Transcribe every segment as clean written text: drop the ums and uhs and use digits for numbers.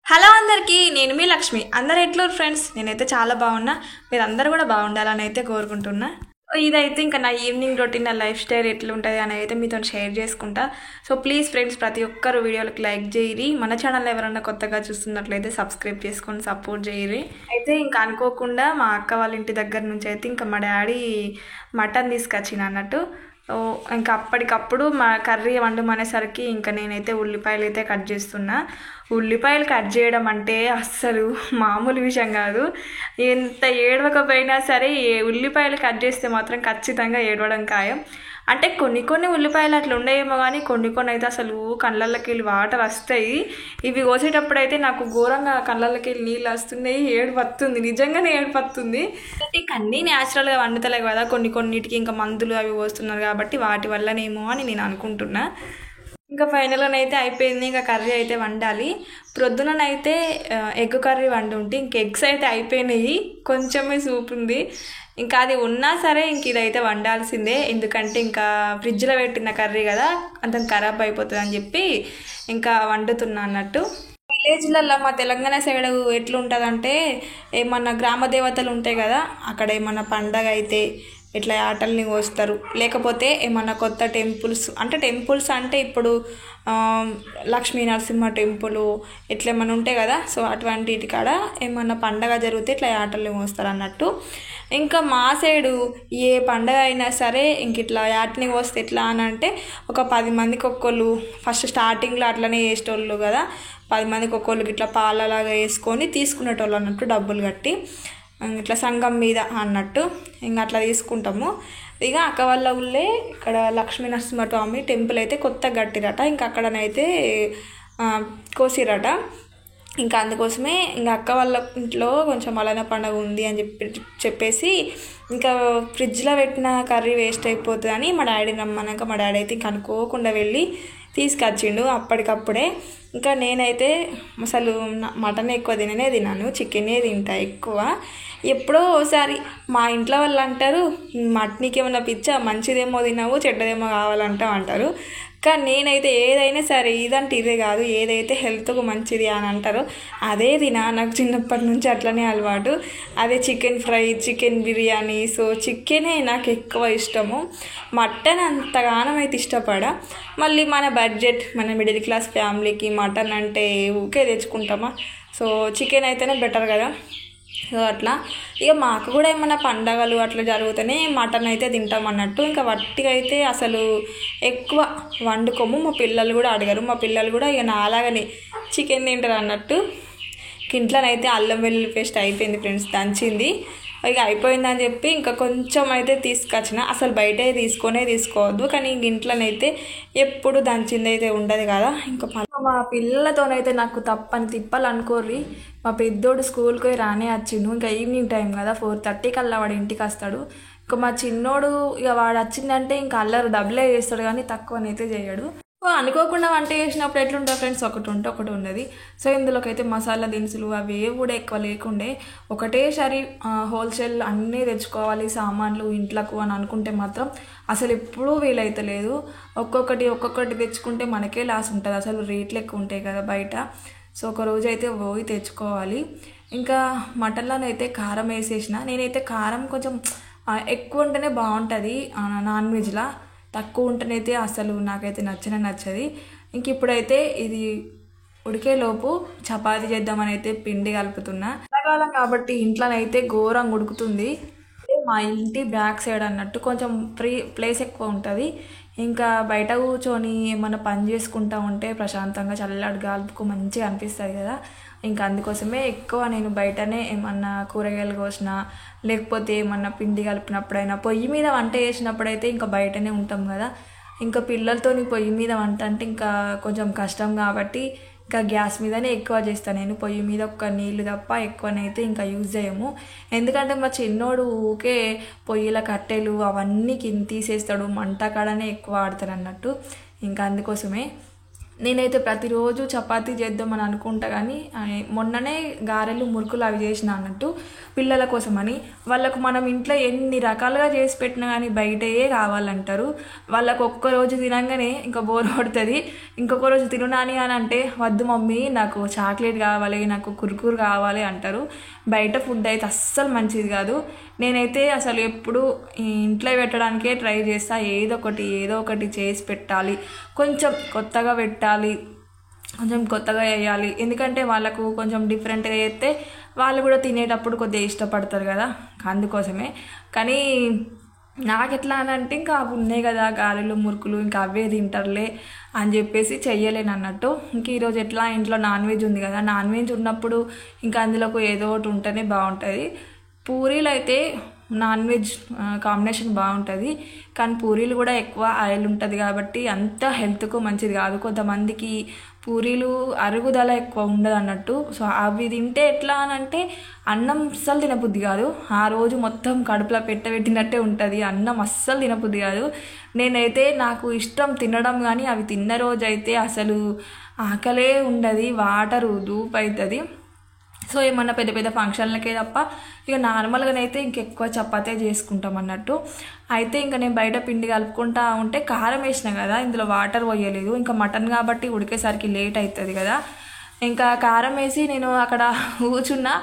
Hello అందరికీ, నేను మీ లక్ష్మి. అందరు ఎట్లా ఫ్రెండ్స్? నేనైతే చాలా బాగున్నా. మీరు అందరు కూడా బాగుండాలని అయితే కోరుకుంటున్నా. ఇదైతే ఇంకా నా ఈవినింగ్ రొటీన్, నా లైఫ్ స్టైల్ ఎట్లుంటుంది అని అయితే మీతో షేర్ చేసుకుంటా. సో ప్లీజ్ ఫ్రెండ్స్, ప్రతి ఒక్కరు వీడియోలకు లైక్ చేయరి. మన ఛానల్ ఎవరైనా కొత్తగా చూస్తున్నట్లయితే సబ్స్క్రైబ్ చేసుకొని సపోర్ట్ చేయరి. అయితే ఇంకా అనుకోకుండా మా అక్క వాళ్ళ ఇంటి దగ్గర నుంచి అయితే ఇంకా మా డాడీ మటన్ తీసుకొచ్చిన అన్నట్టు. ఇంకా అప్పటికప్పుడు మా కర్రీ వండమనేసరికి ఇంకా నేనైతే ఉల్లిపాయలు అయితే కట్ చేస్తున్నా. ఉల్లిపాయలు కట్ చేయడం అంటే అస్సలు మామూలు విషయం కాదు. ఎంత ఏడవకపోయినా సరే ఉల్లిపాయలు కట్ చేస్తే మాత్రం ఖచ్చితంగా ఏడవడం ఖాయం. అంటే కొన్ని ఉల్లిపాయలు అట్లా ఉండేమో కానీ కొన్ని అయితే అసలు కళ్ళల్లోకి వెళ్ళి వాటర్ వస్తాయి. ఇవి కోసేటప్పుడు అయితే నాకు ఘోరంగా కళ్ళల్లోకి వెళ్ళి నీళ్ళు వస్తున్నాయి, ఏడుపు వస్తుంది, నిజంగానే ఏడుపు వస్తుంది. ఇంక అన్నీ న్యాచురల్గా వండుతలేవు కదా, కొన్నిటికి ఇంకా మందులు అవి పోస్తున్నారు కాబట్టి వాటి వల్లనేమో అని నేను అనుకుంటున్నా. ఇంకా ఫైనల్గానైతే అయిపోయింది. ఇంకా కర్రీ అయితే వండాలి. ప్రొద్దుననైతే ఎగ్ కర్రీ వండుంటే ఇంక ఎగ్స్ అయితే అయిపోయినాయి, కొంచెమే సూప్ ఉంది. ఇంకా అది ఉన్నా సరే ఇంక ఇదైతే వండాల్సిందే, ఎందుకంటే ఇంకా ఫ్రిడ్జ్లో పెట్టిన కర్రీ కదా, అంత ఖరాబ్ అయిపోతుంది అని చెప్పి ఇంకా వండుతున్నా అన్నట్టు. విలేజ్లలో మా తెలంగాణ సైడ్ ఎట్లుంటుందంటే, ఏమన్నా గ్రామ దేవతలు ఉంటాయి కదా, అక్కడ ఏమన్నా పండగ అయితే ఇట్లా ఆటల్ని కోస్తారు. లేకపోతే ఏమన్నా కొత్త టెంపుల్స్ అంటే ఇప్పుడు లక్ష్మీ నరసింహ టెంపుల్ ఇట్లా ఏమన్నా ఉంటాయి కదా, సో అటువంటి కాడ ఏమన్నా పండగ జరిగితే ఇట్లా ఆటల్ని కోస్తారు అన్నట్టు. ఇంకా మా సైడు ఏ పండగ అయినా సరే ఇంక ఇట్లా యాటని కోస్తే ఎట్లా అని అంటే, ఒక 10 మందికి ఒక్కళ్ళు ఫస్ట్ స్టార్టింగ్లో అట్లనే వేసేటోళ్ళు కదా, 10 మందికి ఒక్కళ్ళకి ఇట్లా పాలలాగా వేసుకొని తీసుకునేటోళ్ళు అన్నట్టు, డబ్బులు కట్టి ఇట్లా సంఘం మీద అన్నట్టు. ఇంకా అట్లా తీసుకుంటాము. ఇక అక్క వాళ్ళ ఊళ్ళే ఇక్కడ లక్ష్మీ నరసింహస్వామి టెంపుల్ అయితే కొత్తగా కట్టిరట, ఇంకా అక్కడనైతే కోసిరట. ఇంకా అందుకోసమే ఇంకా అక్క వాళ్ళ ఇంట్లో కొంచెం మలన పండుగ ఉంది అని చెప్పేసి ఇంకా ఫ్రిడ్జ్లో పెట్టిన కర్రీ వేస్ట్ అయిపోతుందని మా డాడీ రమ్మన్నాక మా డాడీ అయితే ఇంక అనుకోకుండా వెళ్ళి తీసుకొచ్చిండు అప్పటికప్పుడే. ఇంకా నేనైతే అసలు మటన్ ఎక్కువ తినను, చికెనే తింటా ఎక్కువ. ఎప్పుడో ఒకసారి మా ఇంట్లో వాళ్ళు అంటారు, మటన్కి ఏమన్నా పిచ్చా, మంచిదేమో తిన్నావు చెడ్డదేమో కావాలంటావు అంటారు. కానీ నేనైతే ఏదైనా సరే ఇదంటే ఇదే కాదు, ఏదైతే హెల్త్కు మంచిది అని అంటారో అదే నాకు చిన్నప్పటి నుంచి అట్లనే అలవాటు. అదే chicken fry, chicken biryani, so చికెనే నాకు ఎక్కువ ఇష్టము. మటన్ అంతగానం అయితే ఇష్టపడా. మళ్ళీ మన బడ్జెట్, మన మిడిల్ క్లాస్ ఫ్యామిలీకి మటన్ అంటే ఊకే తెచ్చుకుంటామా, సో చికెన్ అయితేనే బెటర్ కదా. సో అట్లా ఇక మాకు కూడా ఏమన్నా పండగలు అట్లా జరుగుతూనే మటన్ అయితే తింటాం అన్నట్టు. ఇంకా వట్టిగా అయితే అసలు ఎక్కువ వండుకోము. మా పిల్లలు కూడా అడిగారు, మా పిల్లలు కూడా ఇక నాలాగనే చికెన్ తింటారు అన్నట్టు. ఇంట్లోనైతే అల్లం వెల్లుల్లి పేస్ట్ అయిపోయింది ఫ్రెండ్స్, దంచింది. ఇక అయిపోయిందని చెప్పి ఇంకా కొంచెం అయితే తీసుకొచ్చిన. అసలు బయట తీసుకోవద్దు, కానీ ఇంక ఇంట్లోనైతే ఎప్పుడు దంచింది అయితే ఉండదు కదా. ఇంకా మా పిల్లలతోనైతే నాకు తప్పని తిప్పాలనుకోర్రి. మా పెద్దోడు స్కూల్కి పోయి రానే వచ్చిండు, ఇంకా ఈవినింగ్ టైం కదా, 4:30 కల్లా వాడు ఇంటికి వస్తాడు. ఇంకా మా చిన్నోడు ఇక వాడు వచ్చిందంటే ఇంకా అల్లరు డబ్బులే చేస్తాడు కానీ తక్కువనైతే చేయడు. అనుకోకుండా వంట చేసినప్పుడు ఎట్లుంటుంది ఫ్రెండ్స్, ఒకటి ఉంటే ఒకటి ఉండదు. సో ఇందులోకి అయితే మసాలా దినుసులు అవి కూడా ఎక్కువ లేకుండే, ఒకటేసారి హోల్సేల్ అన్నీ తెచ్చుకోవాలి సామాన్లు ఇంట్లోకి అని అనుకుంటే మాత్రం అసలు ఎప్పుడూ వీలైతలేదు. ఒక్కొక్కటి తెచ్చుకుంటే మనకే లాస్ ఉంటుంది, అసలు రేట్లు ఎక్కువ ఉంటాయి కదా బయట. సో ఒక రోజు అయితే పోయి తెచ్చుకోవాలి. ఇంకా మటన్లోనైతే కారం వేసేసిన. నేనైతే కారం కొంచెం ఎక్కువ ఉంటేనే బాగుంటుంది నాన్ వెజ్లా, తక్కువ ఉంటేనైతే అసలు నాకైతే నచ్చది. ఇంక ఇప్పుడైతే ఇది ఉడికేలోపు చపాతీ చేద్దామని అయితే పిండి కలుపుతున్నా. ఎండాకాలం కాబట్టి ఇంట్లోనైతే ఘోరంగా ఉడుకుతుంది. మా ఇంటి బ్యాక్ సైడ్ అన్నట్టు కొంచెం ప్లేస్ ఎక్కువ ఉంటుంది. ఇంకా బయట కూర్చొని ఏమన్నా పని చేసుకుంటా ఉంటే ప్రశాంతంగా చల్లటి గాలుపుకు మంచిగా అనిపిస్తుంది కదా. ఇంకా అందుకోసమే ఎక్కువ నేను బయటనే ఏమన్నా కూరగాయలు కోసినా, లేకపోతే ఏమన్నా పిండి కలిపినప్పుడైనా, పొయ్యి మీద వంట చేసినప్పుడైతే ఇంకా బయటనే ఉంటాం కదా. ఇంకా పిల్లలతో పొయ్యి మీద వంట అంటే ఇంకా కొంచెం కష్టం కాబట్టి ఇంకా గ్యాస్ మీదనే ఎక్కువ చేస్తాను నేను. పొయ్యి మీద ఒక్క నీళ్ళు తప్ప ఎక్కువనైతే ఇంకా యూజ్ చేయము. ఎందుకంటే మా చిన్నోడు ఊకే పొయ్యిల కట్టెలు అవన్నీ తీసేస్తాడు, మంట కాడనే ఎక్కువ ఆడతాడు అన్నట్టు. ఇంకా అందుకోసమే నేనైతే ప్రతిరోజు చపాతీ చేద్దామని అనుకుంటా కానీ మొన్ననే గారెలు మురుకులు అవి చేసిన అన్నట్టు పిల్లల కోసమని. వాళ్ళకు మనం ఇంట్లో ఎన్ని రకాలుగా చేసి పెట్టినా కానీ బయటయే కావాలంటారు. వాళ్ళకు ఒక్కరోజు తినంగానే ఇంకా బోర్ కొడుతుంది. ఇంకొక రోజు తినునాని అని అంటే వద్దు మమ్మీ నాకు చాక్లెట్ కావాలి, నాకు కుర్కుర్ కావాలి అంటారు. బయట ఫుడ్ అయితే అస్సలు మంచిది కాదు. నేనైతే అసలు ఎప్పుడు ఇంట్లో పెట్టడానికే ట్రై చేస్తా. ఏదో ఒకటి చేసి పెట్టాలి, కొంచెం కొత్తగా పెట్టాలి, కొంచెం కొత్తగా వేయాలి. ఎందుకంటే వాళ్ళకు కొంచెం డిఫరెంట్గా చేస్తే వాళ్ళు కూడా తినేటప్పుడు కొద్దిగా ఇష్టపడతారు కదా, అందుకోసమే. కానీ నాకు ఎట్లా అని అంటే ఇంకా అవి ఉన్నాయి కదా గారెలు మురుకులు, ఇంకా అవే తింటారులే అని చెప్పేసి చెయ్యలేను అన్నట్టు. ఇంక ఈరోజు ఎట్లా ఇంట్లో నాన్ వెజ్ ఉంది కదా, నాన్ వెజ్ ఉన్నప్పుడు ఇంకా అందులోకి ఏదో ఒకటి ఉంటేనే బాగుంటుంది. పూరీలు అయితే నాన్ వెజ్ కాంబినేషన్ బాగుంటుంది, కానీ పూరీలు కూడా ఎక్కువ ఆయిల్ ఉంటుంది కాబట్టి అంత హెల్త్కు మంచిది కాదు. కొంతమందికి పూరీలు అరుగుదల ఎక్కువ ఉండదు అన్నట్టు. సో అవి తింటే ఎట్లా అని అంటే అన్నం అస్సలు తినబుద్ధి కాదు. ఆ రోజు మొత్తం కడుపులో పెట్టబెట్టినట్టే ఉంటుంది, అన్నం అస్సలు తినబుద్ధి కాదు. నేనైతే నాకు ఇష్టం తినడం, కానీ అవి తిన్న రోజు అయితే అసలు ఆకలే ఉండదు, వాటరు దూపు అవుతుంది. సో ఏమన్నా పెద్ద పెద్ద ఫంక్షన్లకే తప్ప ఇక నార్మల్గానైతే ఇంకెక్కువ చపాతే చేసుకుంటాం అన్నట్టు. అయితే ఇంకా నేను బయట పిండి కలుపుకుంటా ఉంటే కారం వేసిన కదా, ఇందులో వాటర్ పోయలేదు. ఇంకా మటన్ కాబట్టి ఉడికేసరికి లేట్ అవుతుంది కదా, ఇంకా కారం వేసి నేను అక్కడ కూర్చున్నా.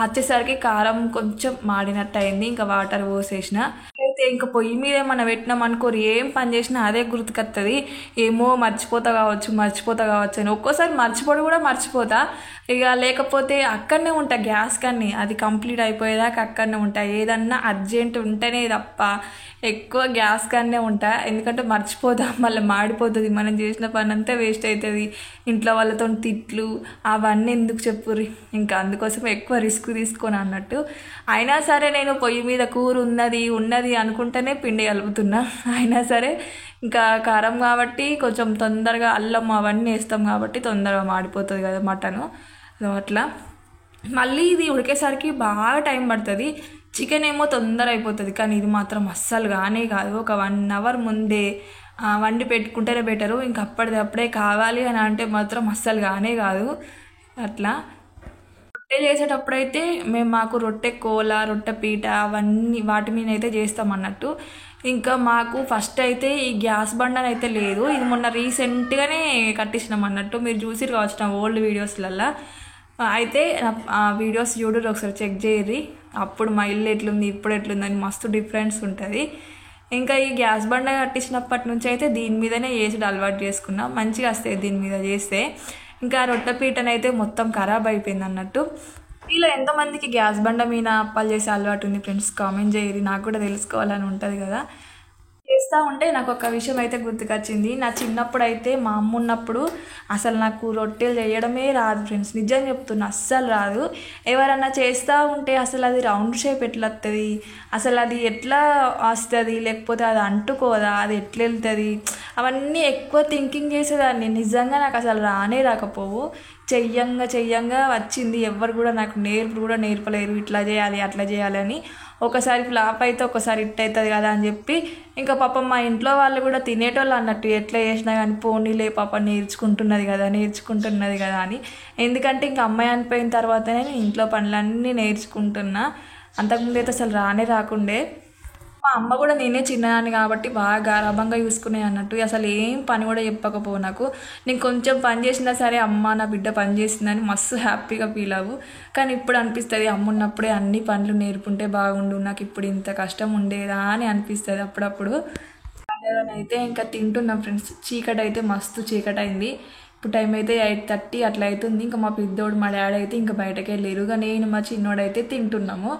వచ్చేసరికి కారం కొంచెం మాడినట్టు అయింది, ఇంకా వాటర్ పోసేసిన. అయితే ఇంకా పొయ్యి మీద ఏమన్నా పెట్టినాం అనుకోరు, ఏం పని చేసినా అదే గుర్తుకొస్తుంది. ఏమో మర్చిపోతా కావచ్చు అని ఒక్కోసారి మర్చిపోతా. ఇక లేకపోతే అక్కడనే ఉంటా గ్యాస్ కన్నీ, అది కంప్లీట్ అయిపోయేదాకా అక్కడనే ఉంటా. ఏదన్నా అర్జెంట్ ఉంటేనే తప్ప ఎక్కువ గ్యాస్ కన్నే ఉంటా. ఎందుకంటే మర్చిపోతా, మళ్ళీ మాడిపోతుంది, మనం చేసిన పని అంతా వేస్ట్ అవుతుంది. ఇంట్లో వాళ్ళతో తిట్లు అవన్నీ ఎందుకు చెప్పుర్రి, ఇంకా అందుకోసం ఎక్కువ రిస్క్ తీసుకొని అన్నట్టు. అయినా సరే నేను పొయ్యి మీద కూర ఉన్నది అనుకుంటేనే పిండి కలుపుతున్నా. అయినా సరే ఇంకా కారం కాబట్టి కొంచెం తొందరగా అల్లం అవన్నీ వేస్తాం కాబట్టి తొందరగా మాడిపోతుంది కదా మటను. అట్లా మళ్ళీ ఇది ఉడికేసరికి బాగా టైం పడుతుంది. చికెన్ ఏమో తొందర అయిపోతుంది, కానీ ఇది మాత్రం అస్సలు కానే కాదు. ఒక 1 అవర్ ముందే వండి పెట్టుకుంటేనే బెటరు. ఇంక అప్పటిదప్పుడే కావాలి అని అంటే మాత్రం అస్సలు కానే కాదు. అట్లా రొట్టె చేసేటప్పుడైతే మాకు రొట్టె కోల, రొట్టె పీట అవన్నీ వాటి మీద అయితే చేస్తాం అన్నట్టు. ఇంకా మాకు ఫస్ట్ అయితే ఈ గ్యాస్ బండన అయితే లేదు, ఇది మొన్న రీసెంట్గానే కట్టించినాం అన్నట్టు. మీరు చూసిరు కావచ్చు నా ఓల్డ్ వీడియోస్లల్లో. అయితే ఆ వీడియోస్ చూడరు, ఒకసారి చెక్ చేయర్రి. అప్పుడు మా ఇల్లు ఎట్లుంది ఇప్పుడు ఎట్లుందని మస్తు డిఫరెన్స్ ఉంటుంది. ఇంకా ఈ గ్యాస్ బండ కట్టించినప్పటి నుంచి అయితే దీని మీదనే వేసుడు అలవాటు చేసుకున్నా, మంచిగా వస్తాయి దీని మీద చేస్తే. ఇంకా రొట్టె పీటనైతే మొత్తం ఖరాబ్ అయిపోయింది అన్నట్టు. ఇలా ఎంతమందికి గ్యాస్ బండ మీద అప్పాలు చేసే అలవాటు ఉంది ఫ్రెండ్స్, కామెంట్ చేయరు, నాకు కూడా తెలుసుకోవాలని ఉంటుంది కదా. చేస్తూ ఉంటే నాకు ఒక విషయం అయితే గుర్తుకొచ్చింది. నా చిన్నప్పుడు అయితే మా అమ్మ ఉన్నప్పుడు అసలు నాకు రొట్టెలు చేయడమే రాదు ఫ్రెండ్స్, నిజం చెప్తున్నా, అస్సలు రాదు. ఎవరన్నా చేస్తూ ఉంటే అసలు అది రౌండ్ షేప్ ఎట్లా వస్తుంది, అసలు అది ఎట్లా వస్తుంది, లేకపోతే అది అంటుకోదా, అది ఎట్లా వెళ్తుంది, అవన్నీ ఎక్కువ థింకింగ్ చేసేదాన్ని. నిజంగా నాకు అసలు రాకపోవు. చెయ్యంగా వచ్చింది. ఎవరు కూడా నాకు నేర్పలేరు, ఇట్లా చేయాలి అట్లా చేయాలి అని. ఒకసారి ఫ్లాప్ అయితే ఒకసారి హిట్ అవుతుంది కదా అని చెప్పి ఇంకా పాపం మా ఇంట్లో వాళ్ళు కూడా తినేటోళ్ళు అన్నట్టు, ఎట్లా చేసినా కానీ పోనీలే పాప నేర్చుకుంటున్నది కదా అని. ఎందుకంటే ఇంకా అమ్మాయి అనిపోయిన తర్వాతనే నేను ఇంట్లో పనులన్నీ నేర్చుకుంటున్నా. అంతకుముందు అయితే అసలు రాకుండే. మా అమ్మ కూడా నేనే చిన్నదాన్ని కాబట్టి బాగా గారాబంగా చూసుకునే అన్నట్టు. అసలు ఏం పని కూడా చెప్పకపో నాకు. నేను కొంచెం పని చేసినా సరే అమ్మ నా బిడ్డ పని చేసిందని మస్తు హ్యాపీగా ఫీల్ అవ్వు. కానీ ఇప్పుడు అనిపిస్తుంది అమ్మ ఉన్నప్పుడే అన్ని పనులు నేర్పుంటే బాగుండు, నాకు ఇప్పుడు ఇంత కష్టం ఉండేదా అని అనిపిస్తుంది అప్పుడప్పుడు. అయితే ఇంకా తింటున్నాం ఫ్రెండ్స్. చీకటి అయితే మస్తు చీకటి అయింది. ఇప్పుడు టైం అయితే 8:30 అట్లా అవుతుంది. ఇంకా మా పెద్దోడు మా డాడీ అయితే ఇంకా బయటకు వెళ్ళారు, ఇక నేను మా చిన్నోడైతే తింటున్నాము.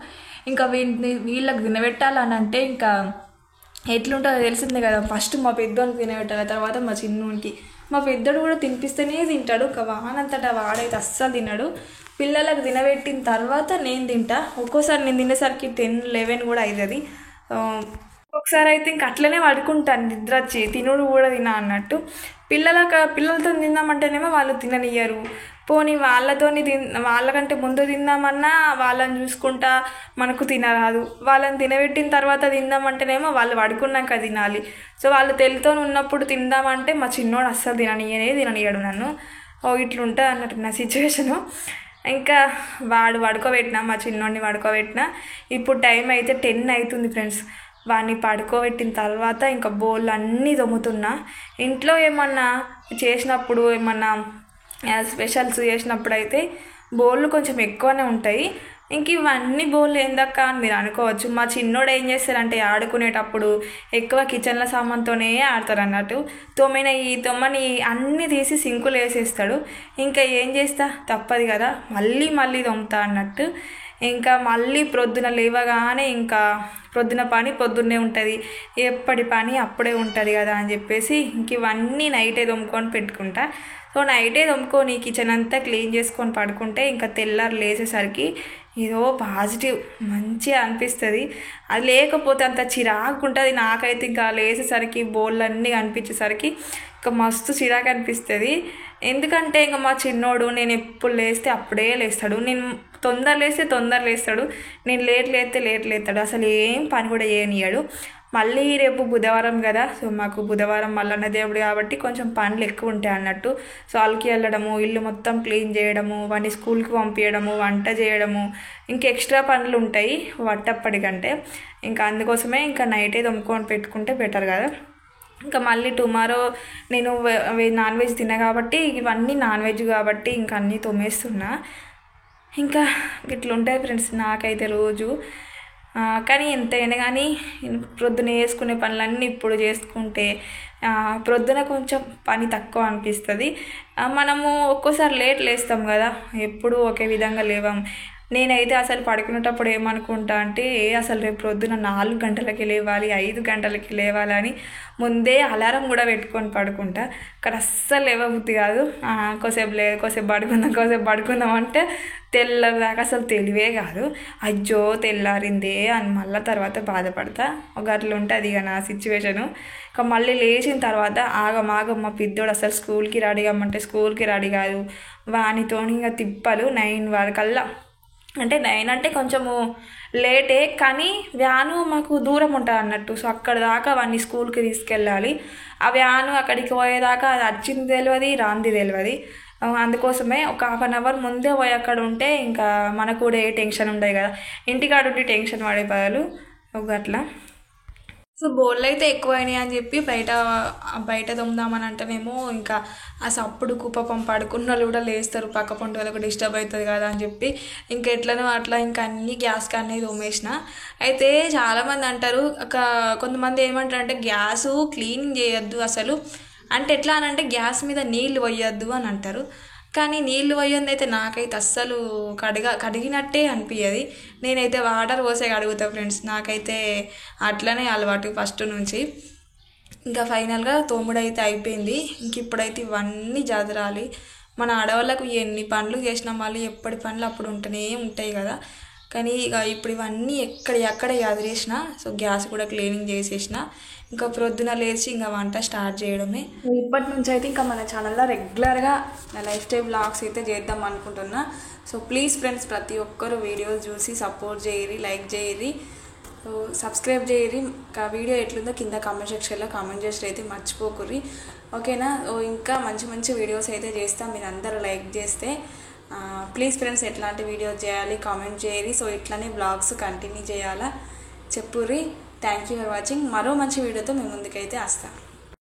ఇంకా వీళ్ళకి తినబెట్టాలని అంటే ఇంకా ఎట్లుంటుందో తెలిసిందే కదా. ఫస్ట్ మా పెద్దోడికి తినబెట్టాలి, తర్వాత మా చిన్నోడికి. మా పెద్దోడు కూడా తినిపిస్తేనే తింటాడు, ఒక వానంతటా వాడైతే అస్సలు తినడు. పిల్లలకు తినబెట్టిన తర్వాత నేను తింటా. ఒక్కోసారి నేను తినేసరికి 10-11 కూడా అవుతుంది. ఒకసారి అయితే ఇంక అట్లనే పడుకుంటాను నిద్ర వచ్చి, తినుడు కూడా తినా అన్నట్టు. పిల్లలతో తిందామంటేనేమో వాళ్ళు తిననియ్యరు. పోనీ వాళ్ళకంటే ముందు తిందామన్నా వాళ్ళని చూసుకుంటా మనకు తినరాదు. వాళ్ళని తినబెట్టిన తర్వాత తిందామంటేనేమో వాళ్ళు పడుకున్నాక తినాలి. సో వాళ్ళు తెలితో ఉన్నప్పుడు తిందామంటే మా చిన్నోడు అస్సలు తిననీయడు నన్ను. ఇట్లుంటుంది అన్నట్టు నా సిచ్యువేషను. ఇంకా పడుకోబెట్టినా, మా చిన్నోడిని పడుకోబెట్టినా. ఇప్పుడు టైం అయితే 10 అవుతుంది ఫ్రెండ్స్. వాడిని పడుకోబెట్టిన తర్వాత ఇంకా బోళ్ళు అన్నీ తోముతున్నా. ఇంట్లో ఏమన్నా చేసినప్పుడు ఏమన్నా స్పెషల్స్ చేసినప్పుడు అయితే బోళ్ళు కొంచెం ఎక్కువనే ఉంటాయి. ఇంక ఇవన్నీ బోళ్ళు ఏందక్క అని మీరు అనుకోవచ్చు. మా చిన్నోడు ఏం చేస్తారంటే ఆడుకునేటప్పుడు ఎక్కువ కిచెన్ల సామాన్తోనే ఆడతారు అన్నట్టు. తొమ్మని అన్నీ తీసి సింకులు వేసేస్తాడు. ఇంకా ఏం చేస్తా, తప్పదు కదా, మళ్ళీ తోముతా అన్నట్టు. ఇంకా మళ్ళీ ప్రొద్దున లేవగానే ఇంకా ప్రొద్దున పని పొద్దున్నే ఉంటుంది, ఎప్పటి పని అప్పుడే ఉంటుంది కదా అని చెప్పేసి ఇంక ఇవన్నీ నైటే తోముకొని పెట్టుకుంటా. సో నైటే తోముకొని కిచెన్ అంతా క్లీన్ చేసుకొని పడుకుంటే ఇంకా తెల్లారు లేచేసరికి ఏదో పాజిటివ్ మంచిగా అనిపిస్తుంది. అది లేకపోతే అంత చిరాకు ఉంటుంది నాకైతే. ఇంకా లేచేసరికి బోళ్ళు అన్నీ కనిపించేసరికి ఇంకా మస్తు చిరాకు అనిపిస్తుంది. ఎందుకంటే ఇంకా మా చిన్నోడు నేను ఎప్పుడు లేస్తే అప్పుడే లేస్తాడు. నేను తొందర లేస్తాడు. నేను లేట్ లేస్తాడు. అసలు ఏం పని కూడా చేయనియాడు. మళ్ళీ రేపు బుధవారం కదా, సో మాకు బుధవారం మల్లన్న దేవుడు కాబట్టి కొంచెం పనులు ఎక్కువ ఉంటాయి అన్నట్టు. సో వాళ్ళకి వెళ్ళడము, ఇల్లు మొత్తం క్లీన్ చేయడము, వాడిని స్కూల్కి పంపించడము, వంట చేయడము, ఇంకా ఎక్స్ట్రా పనులు ఉంటాయి వట్టప్పటికంటే. ఇంకా అందుకోసమే ఇంకా నైటే తోముకొని పెట్టుకుంటే బెటర్ కదా. ఇంకా మళ్ళీ టుమారో నేను నాన్ వెజ్ తిన్నా కాబట్టి ఇవన్నీ నాన్ వెజ్ కాబట్టి ఇంకా అన్నీ తోమేస్తున్నా. ఇంకా ఇట్లుంటాయి ఫ్రెండ్స్ నాకైతే రోజు. కానీ ఎంతైనా కానీ ప్రొద్దున వేసుకునే పనులన్నీ ఇప్పుడు చేసుకుంటే ప్రొద్దున కొంచెం పని తక్కువ అనిపిస్తుంది. మనము ఒక్కోసారి లేట్ లేస్తాం కదా, ఎప్పుడు ఒకే విధంగా లేవం. నేనైతే అసలు పడుకునేటప్పుడు ఏమనుకుంటా అంటే అసలు రేపు ప్రొద్దున 4 గంటలకి లేవాలి, 5 గంటలకి లేవాలని ముందే అలారం కూడా పెట్టుకొని పడుకుంటా. కానీ అస్సలు లేవబుద్ధి కాదు. కోసేపు పడుకుందాం అంటే తెల్లదాకా అసలు తెలివే కాదు. అయ్యో తెల్లారిందే అని మళ్ళీ తర్వాత బాధపడతా. ఒక అట్లా ఉంటుంది ఇక నా సిచ్యువేషను. ఇక మళ్ళీ లేచిన తర్వాత ఆగమ్మ పిద్దోడు అసలు స్కూల్కి రెడీ కమ్మంటే స్కూల్కి రెడీ కాదు. వానితో ఇంకా తిప్పలు 9 వరకల్లా. అంటే 9 అంటే కొంచెము లేటే, కానీ వ్యాను మాకు దూరం ఉంటుంది అన్నట్టు. సో అక్కడ దాకా వాడిని స్కూల్కి తీసుకెళ్ళాలి. ఆ వ్యాను అక్కడికి పోయేదాకా అది వచ్చింది తెలియదు, రాంది తెలియదు. అందుకోసమే ఒక 1/2 అవర్ ముందే పోయి అక్కడ ఉంటే ఇంకా మనకు కూడా ఏ టెన్షన్ ఉండదు కదా. ఇంటికాడ ఉండి టెన్షన్ పడే బదులు ఒక అట్లా. సో బోళ్ళు అయితే ఎక్కువైనాయి అని చెప్పి బయట తొమ్ముదామని అంటేనేమో ఇంకా ఆ సప్పుడు కుప్పం పడుకున్న వాళ్ళు కూడా లేస్తారు, పక్క పంట వాళ్ళకు డిస్టర్బ్ అవుతుంది కదా అని చెప్పి ఇంకా ఎట్లనో అట్లా ఇంకా అన్ని గ్యాస్కి అన్నీ తోమేసిన. అయితే చాలామంది అంటారు, కొంతమంది ఏమంటారు అంటే గ్యాసు క్లీనింగ్ చేయొద్దు అసలు, అంటే ఎట్లా అని అంటే గ్యాస్ మీద నీళ్ళు పోయొద్దు అని అంటారు. కానీ నీళ్ళు పోయంది అయితే నాకైతే అస్సలు కడిగినట్టే అనిపించదు. నేనైతే వాటర్ పోసే కడుగుతా ఫ్రెండ్స్. నాకైతే అట్లనే అలవాటు ఫస్ట్ నుంచి. ఇంకా ఫైనల్గా తోముడు అయితే అయిపోయింది. ఇంక ఇప్పుడైతే ఇవన్నీ జదరాలి. మన ఆడవాళ్ళకు ఎన్ని పనులు చేసినా మళ్ళీ ఎప్పటి పనులు అప్పుడు ఉంటూనే ఉంటాయి కదా. కానీ ఇక ఇప్పుడు ఇవన్నీ ఎక్కడే చదిరేసిన. సో గ్యాస్ కూడా క్లీనింగ్ చేసేసిన. ఇంకా ప్రొద్దున లేచి ఇంకా వంట స్టార్ట్ చేయడమే. ఇప్పటి నుంచి అయితే ఇంకా మన ఛానల్లో రెగ్యులర్గా నా లైఫ్ స్టైల్ వ్లాగ్స్ అయితే చేద్దాం అనుకుంటున్నా. సో ప్లీజ్ ఫ్రెండ్స్ ప్రతి ఒక్కరు వీడియోస్ చూసి సపోర్ట్ చేయరి, లైక్ చేయరి, సబ్స్క్రైబ్ చేయరి. వీడియో ఎట్లుందో కింద కామెంట్ సెక్షన్లో కామెంట్ చేసి అయితే మర్చిపోకుర్రి, ఓకేనా. ఇంకా మంచి వీడియోస్ అయితే చేస్తాం, మీరు అందరూ లైక్ చేస్తే. ప్లీజ్ ఫ్రెండ్స్ ఎట్లాంటి వీడియోస్ చేయాలి కామెంట్ చేయరి. సో ఇట్లానే వ్లాగ్స్ కంటిన్యూ చేయాలా చెప్పుర్రి. Thank you for watching. మరో మంచి వీడియోతో మేము ముందుకైతే వస్తాను.